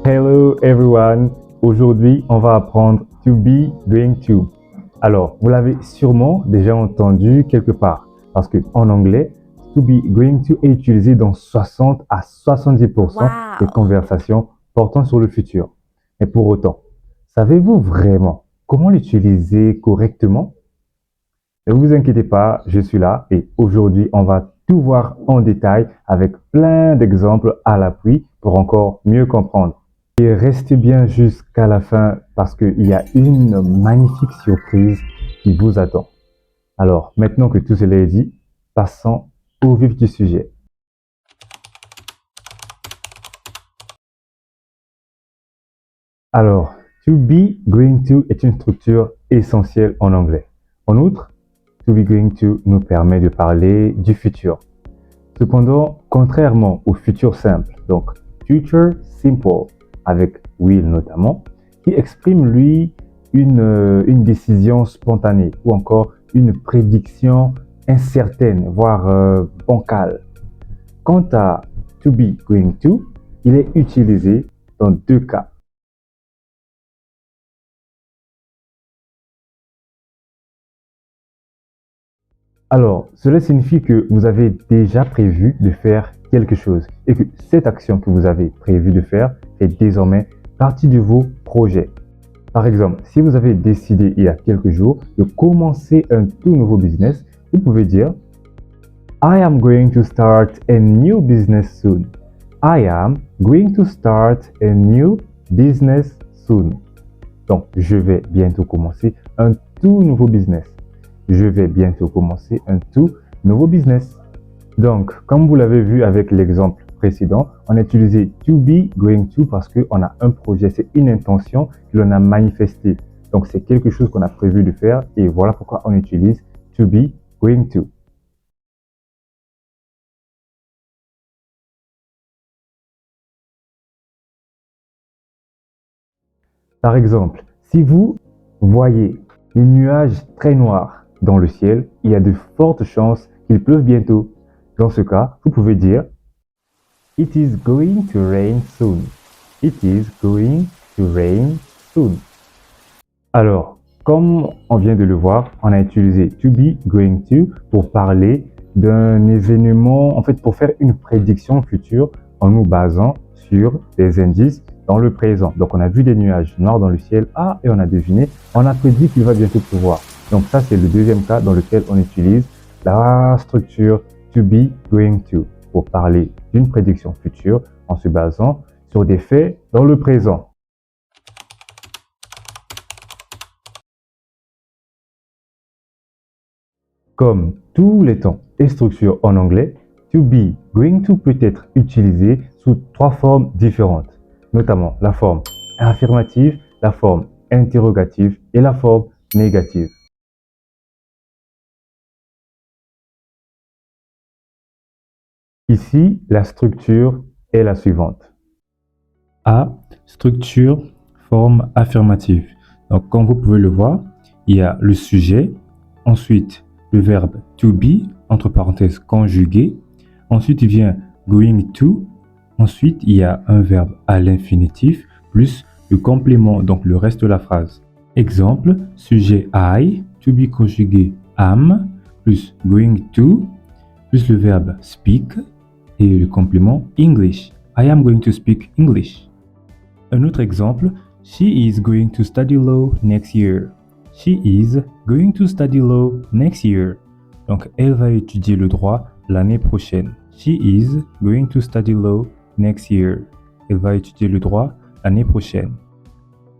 Hello everyone. Aujourd'hui, on va apprendre to be, going to. Alors, vous l'avez sûrement déjà entendu quelque part parce que en anglais, to be, going to est utilisé dans 60 à 70% des Wow. conversations portant sur le futur. Mais pour autant, savez-vous vraiment comment l'utiliser correctement? Ne vous inquiétez pas, je suis là et aujourd'hui, on va tout voir en détail avec plein d'exemples à l'appui pour encore mieux comprendre. Et restez bien jusqu'à la fin parce qu'il y a une magnifique surprise qui vous attend. Alors, maintenant que tout cela est dit, passons au vif du sujet. Alors, to be, going to est une structure essentielle en anglais. En outre, to be, going to nous permet de parler du futur. Cependant, contrairement au futur simple, donc future simple, avec will notamment, qui exprime lui une décision spontanée ou encore une prédiction incertaine, voire bancale. Quant à to be going to, il est utilisé dans deux cas. Alors, cela signifie que vous avez déjà prévu de faire quelque chose et que cette action que vous avez prévu de faire fait désormais partie de vos projets. Par exemple, si vous avez décidé il y a quelques jours de commencer un tout nouveau business, vous pouvez dire I am going to start a new business soon. I am going to start a new business soon. Donc, je vais bientôt commencer un tout nouveau business. Je vais bientôt commencer un tout nouveau business. Donc, comme vous l'avez vu avec l'exemple précédent, on a utilisé to be, going to parce qu'on a un projet, c'est une intention que l'on a manifestée. Donc, c'est quelque chose qu'on a prévu de faire et voilà pourquoi on utilise to be, going to. Par exemple, si vous voyez des nuages très noirs dans le ciel, il y a de fortes chances qu'il pleuve bientôt. Dans ce cas, vous pouvez dire It is going to rain soon. It is going to rain soon. Alors, comme on vient de le voir, on a utilisé to be, going to pour parler d'un événement, en fait, pour faire une prédiction future en nous basant sur des indices dans le présent. Donc, on a vu des nuages noirs dans le ciel, et on a deviné, on a prédit qu'il va bientôt pleuvoir. Donc, ça, c'est le deuxième cas dans lequel on utilise la structure to be, going to pour parler d'une prédiction future en se basant sur des faits dans le présent. Comme tous les temps et structures en anglais, to be, going to peut être utilisé sous trois formes différentes, notamment la forme affirmative, la forme interrogative et la forme négative. Ici, la structure est la suivante. A, structure, forme affirmative. Donc, comme vous pouvez le voir, il y a le sujet, ensuite le verbe to be, entre parenthèses conjugué, ensuite il vient going to, ensuite il y a un verbe à l'infinitif, plus le complément, donc le reste de la phrase. Exemple, sujet I, to be conjugué am, plus going to, plus le verbe speak et le complément English. I am going to speak English. Un autre exemple, she is going to study law next year. She is going to study law next year. Donc, elle va étudier le droit l'année prochaine. She is going to study law next year. Elle va étudier le droit l'année prochaine.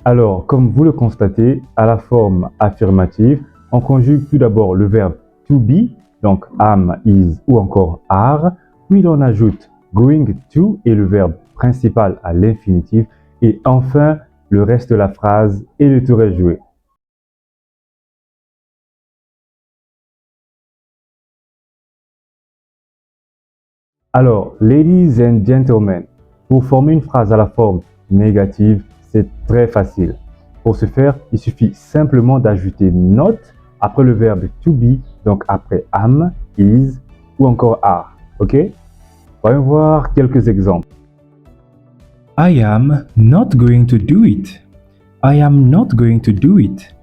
Alors, comme vous le constatez, à la forme affirmative, on conjugue tout d'abord le verbe to be, donc am, is ou encore are, puis l'on ajoute going to et le verbe principal à l'infinitif, et enfin le reste de la phrase et le tour est joué. Alors, ladies and gentlemen, pour former une phrase à la forme négative, c'est très facile. Pour ce faire, il suffit simplement d'ajouter not après le verbe to be, donc après am, is ou encore are. Ok? Voyons voir quelques exemples. I am not going to do it. I am not going to do it.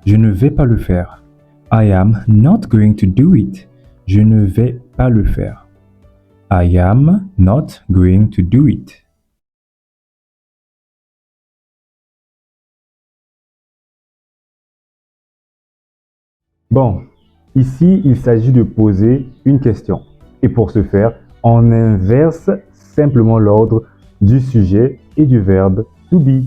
Je ne vais pas le faire. I am not going to do it. Je ne vais pas le faire. I am not going to do it. Bon, ici, il s'agit de poser une question. Et pour ce faire, on inverse simplement l'ordre du sujet et du verbe to be.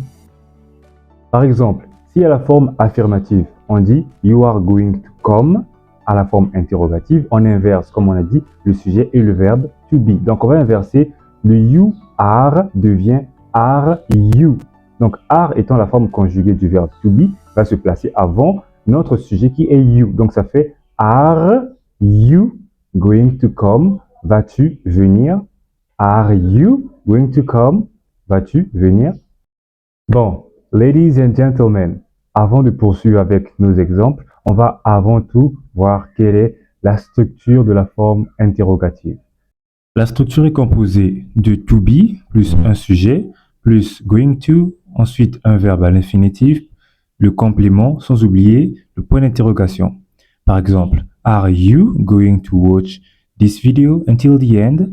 Par exemple, si à la forme affirmative, on dit you are going to come, à la forme interrogative, on inverse, comme on a dit, le sujet et le verbe to be. Donc, on va inverser, le you are devient are you. Donc, are étant la forme conjuguée du verbe to be, va se placer avant notre sujet qui est you. Donc, ça fait are you going to come? Vas-tu venir? Are you going to come? Vas-tu venir? Bon, ladies and gentlemen, avant de poursuivre avec nos exemples, on va avant tout voir quelle est la structure de la forme interrogative. La structure est composée de to be plus un sujet plus going to, ensuite un verbe à l'infinitif, le complément sans oublier le point d'interrogation. Par exemple, are you going to watch this video until the end?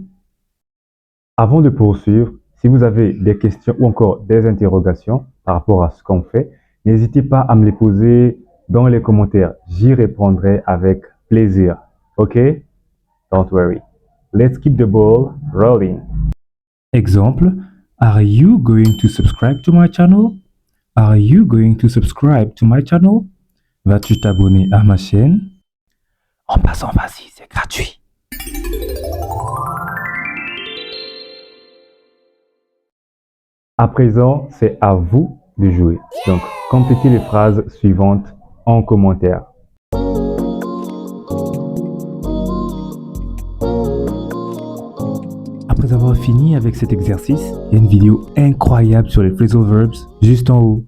Avant de poursuivre, si vous avez des questions ou encore des interrogations par rapport à ce qu'on fait, n'hésitez pas à me les poser dans les commentaires. J'y répondrai avec plaisir. OK? Don't worry. Let's keep the ball rolling. Exemple, are you going to subscribe to my channel? Are you going to subscribe to my channel? Vas-tu t'abonner à ma chaîne? En passant, vas-y, c'est gratuit. À présent, c'est à vous de jouer. Donc, complétez les phrases suivantes en commentaire. Après avoir fini avec cet exercice, il y a une vidéo incroyable sur les phrasal verbs juste en haut.